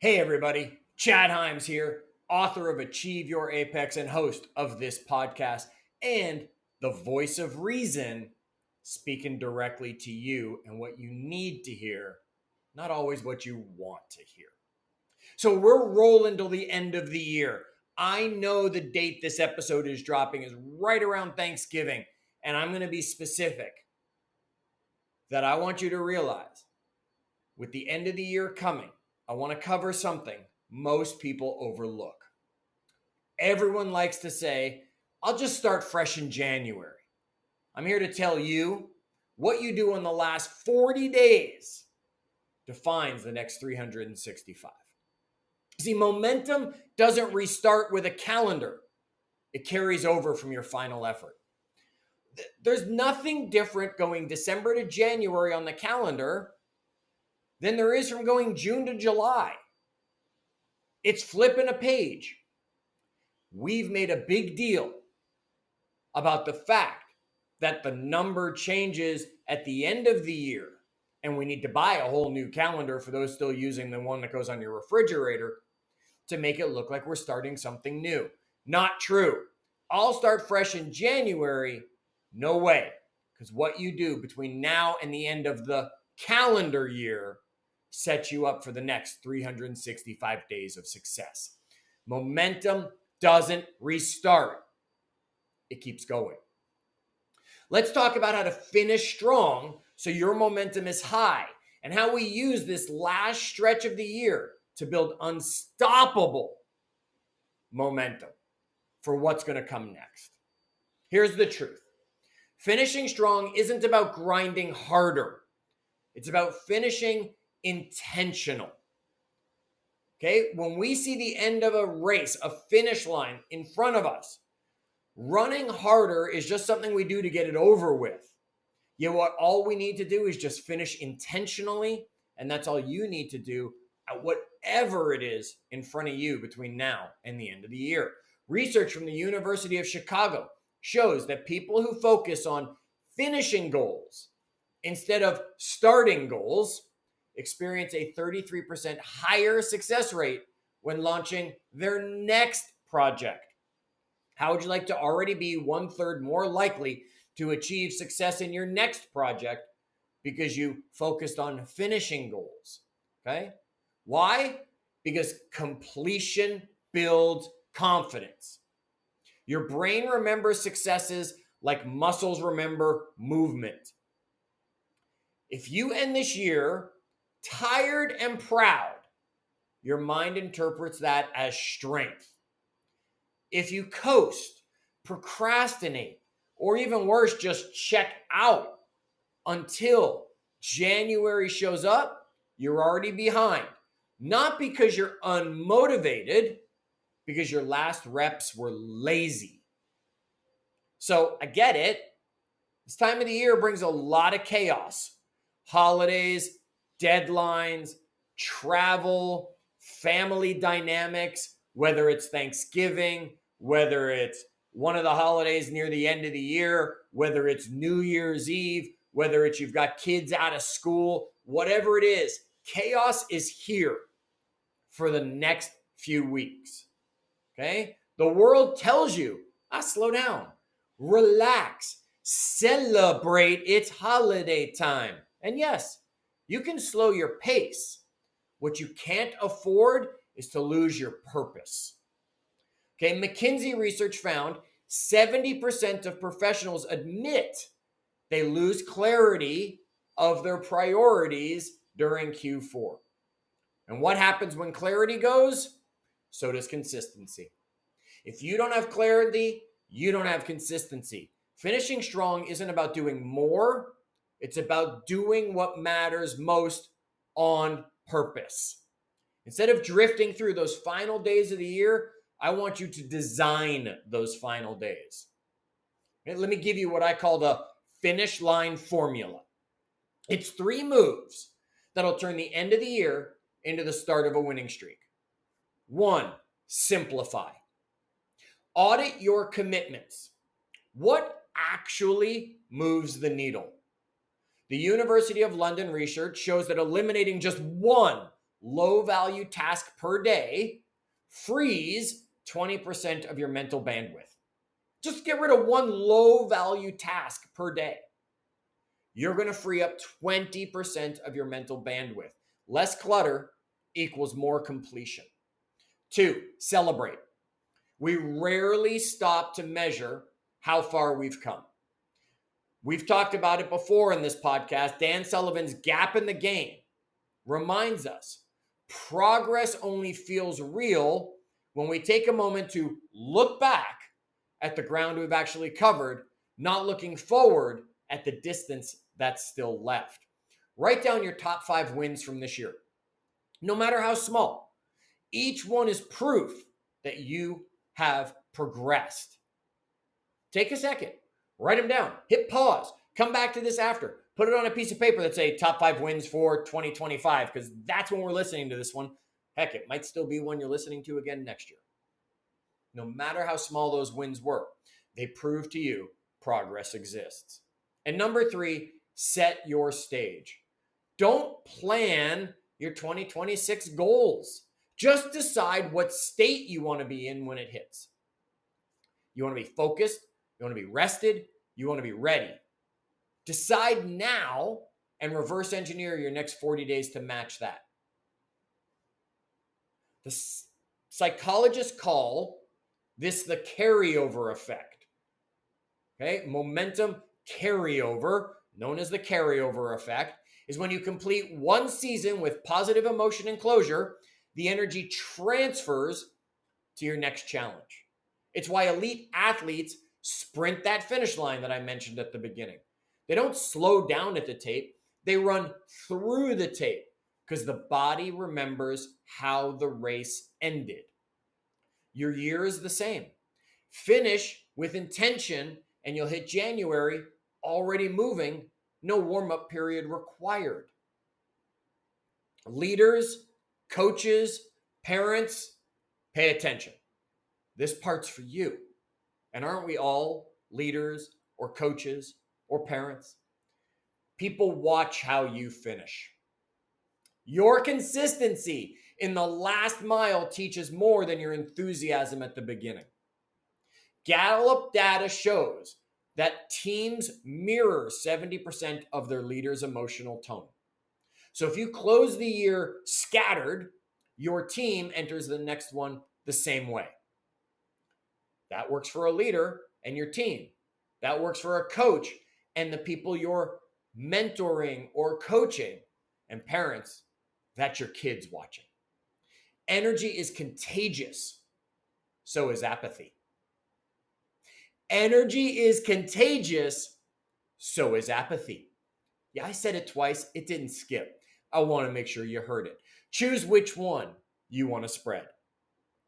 Hey everybody, Chad Hyams here, author of Achieve Your Apex and host of this podcast and the voice of reason, speaking directly to you and what you need to hear, not always what you want to hear. So we're rolling till the end of the year. I know the date this episode is dropping is right around Thanksgiving, and I'm going to be specific that I want you to realize with the end of the year coming, I want to cover something most people overlook. Everyone likes to say, I'll just start fresh in January. I'm here to tell you what you do in the last 40 days defines the next 365. See, momentum doesn't restart with a calendar. It carries over from your final effort. There's nothing different going December to January on the calendar than there is from going June to July. It's flipping a page. We've made a big deal about the fact that the number changes at the end of the year, and we need to buy a whole new calendar for those still using the one that goes on your refrigerator to make it look like we're starting something new. Not true. I'll start fresh in January. No way. Because what you do between now and the end of the calendar year sets you up for the next 365 days of success. Momentum doesn't restart. It keeps going. Let's talk about how to finish strong so your momentum is high and how we use this last stretch of the year to build unstoppable momentum for what's going to come next. Here's the truth. Finishing strong isn't about grinding harder. It's about finishing intentional. Okay? When we see the end of a race, a finish line in front of us, running harder is just something we do to get it over with. You know what? All we need to do is just finish intentionally, and that's all you need to do at whatever it is in front of you between now and the end of the year. Research from the University of Chicago shows that people who focus on finishing goals instead of starting goals experience a 33% higher success rate when launching their next project. How would you like to already be 1/3 more likely to achieve success in your next project because you focused on finishing goals? Okay? Why? Because completion builds confidence. Your brain remembers successes like muscles remember movement. If you end this year tired and proud, your mind interprets that as strength. If you coast, procrastinate, or even worse, just check out until January shows up, you're already behind. Not because you're unmotivated, because your last reps were lazy. So I get it. This time of the year brings a lot of chaos. Holidays, deadlines, travel, family dynamics, whether it's Thanksgiving, whether it's one of the holidays near the end of the year, whether it's New Year's Eve, whether it's you've got kids out of school, whatever it is, chaos is here for the next few weeks. Okay? The world tells you, slow down, relax, celebrate, it's holiday time. And yes, you can slow your pace. What you can't afford is to lose your purpose. Okay, McKinsey research found 70% of professionals admit they lose clarity of their priorities during Q4. And what happens when clarity goes? So does consistency. If you don't have clarity, you don't have consistency. Finishing strong isn't about doing more. It's about doing what matters most on purpose. Instead of drifting through those final days of the year, I want you to design those final days. Okay, let me give you what I call the finish line formula. It's 3 moves that'll turn the end of the year into the start of a winning streak. 1, simplify. Audit your commitments. What actually moves the needle? The University of London research shows that eliminating just one low value task per day frees 20% of your mental bandwidth. Just get rid of one low value task per day. You're going to free up 20% of your mental bandwidth. Less clutter equals more completion. 2, celebrate. We rarely stop to measure how far we've come. We've talked about it before in this podcast. Dan Sullivan's Gap in the Game reminds us progress only feels real when we take a moment to look back at the ground we've actually covered, not looking forward at the distance that's still left. Write down your top 5 wins from this year, no matter how small. Each one is proof that you have progressed. Take a second, write them down, hit pause, come back to this after, put it on a piece of paper that say top 5 wins for 2025, because that's when we're listening to this one. Heck, it might still be one you're listening to again next year. No matter how small those wins were, they prove to you progress exists. And number 3, set your stage. Don't plan your 2026 goals. Just decide what state you want to be in when it hits. You want to be focused, you want to be rested, you want to be ready. Decide now and reverse engineer your next 40 days to match that. The psychologists call this the carryover effect. Okay, momentum carryover, known as the carryover effect, is when you complete one season with positive emotion and closure, the energy transfers to your next challenge. It's why elite athletes sprint that finish line that I mentioned at the beginning. They don't slow down at the tape. They run through the tape because the body remembers how the race ended. Your year is the same. Finish with intention and you'll hit January already moving, no warm-up period required. Leaders, coaches, parents, pay attention. This part's for you. And aren't we all leaders or coaches or parents? People watch how you finish. Your consistency in the last mile teaches more than your enthusiasm at the beginning. Gallup data shows that teams mirror 70% of their leaders' emotional tone. So if you close the year scattered, your team enters the next one the same way. That works for a leader and your team. That works for a coach and the people you're mentoring or coaching. And parents, that's your kids watching. Energy is contagious. So is apathy. Energy is contagious. So is apathy. Yeah, I said it twice. It didn't skip. I want to make sure you heard it. Choose which one you want to spread.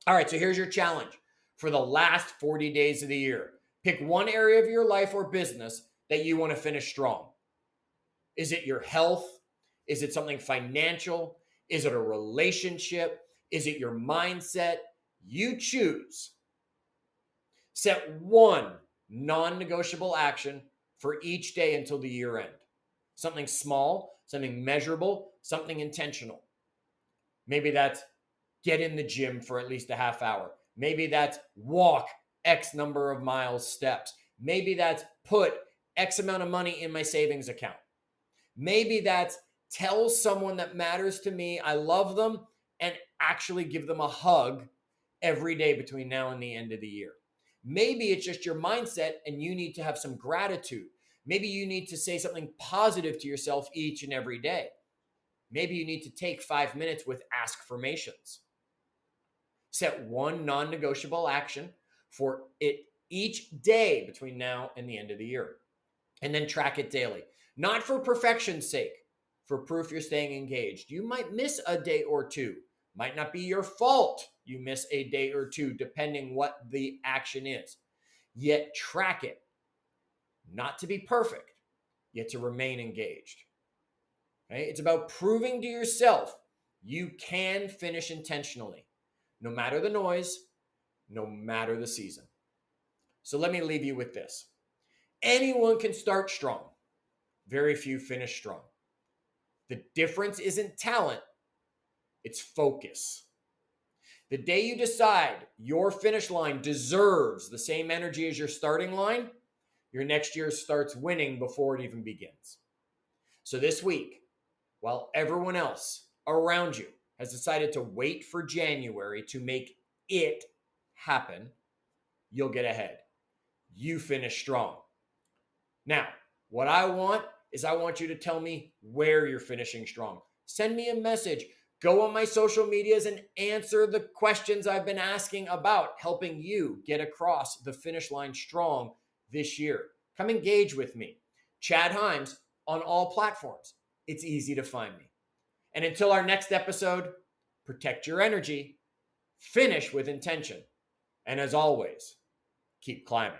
All right, so here's your challenge for the last 40 days of the year. Pick one area of your life or business that you want to finish strong. Is it your health? Is it something financial? Is it a relationship? Is it your mindset? You choose. Set one non-negotiable action for each day until the year end. Something small, something measurable, something intentional. Maybe that's get in the gym for at least a half hour. Maybe that's walk X number of miles steps. Maybe that's put X amount of money in my savings account. Maybe that's tell someone that matters to me I love them and actually give them a hug every day between now and the end of the year. Maybe it's just your mindset and you need to have some gratitude. Maybe you need to say something positive to yourself each and every day. Maybe you need to take 5 minutes with ask-formations. Set one non-negotiable action for it each day between now and the end of the year. And then track it daily. Not for perfection's sake, for proof you're staying engaged. You might miss a day or two. Might not be your fault you miss a day or two, depending what the action is. Yet track it. Not to be perfect, yet to remain engaged. Okay? It's about proving to yourself you can finish intentionally, no matter the noise, no matter the season. So let me leave you with this. Anyone can start strong. Very few finish strong. The difference isn't talent, It's focus. The day you decide your finish line deserves the same energy as your starting line, your next year starts winning before it even begins. So this week, while everyone else around you has decided to wait for January to make it happen, you'll get ahead. You finish strong. Now, what I want you to tell me where you're finishing strong. Send me a message. Go on my social medias and answer the questions I've been asking about helping you get across the finish line strong this year. Come engage with me. Chad Hyams on all platforms. It's easy to find me. And until our next episode, protect your energy, finish with intention, and as always, keep climbing.